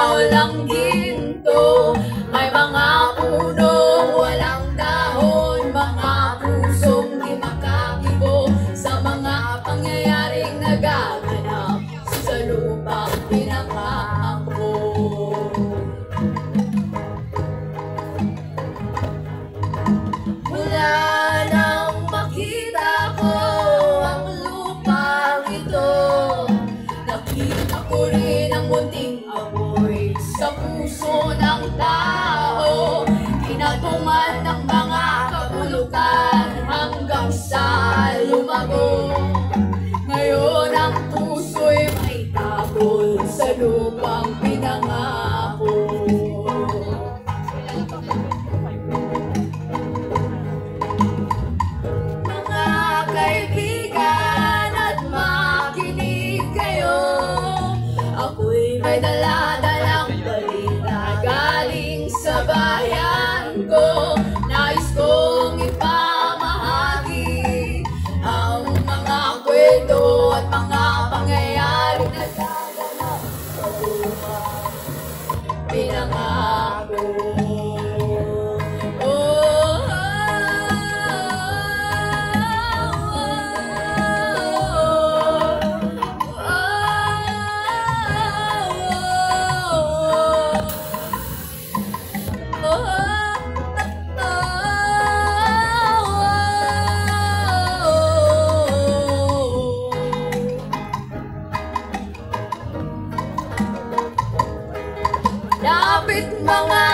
walang ginto. May mga punong walang dahon, mga pusong di makakibo sa mga pangyayaring nagaganap sa lupang pinangako. Mula nang makita ko ang lupang ito, nakita ko rin ang munting apoy sa puso ng tao. Kinatungan ng mga kabulukan hanggang sa lumago. Ngayon ang puso'y may tabol sa lupang pinangako. Mga kaibigan at makinig kayo, ako'y may dala-dalang balita galing sa bayan ko. Nais kong ipamahagi ang mga kwento at mga pangyayari na gaganap sa lupang pinangako. Lapit mga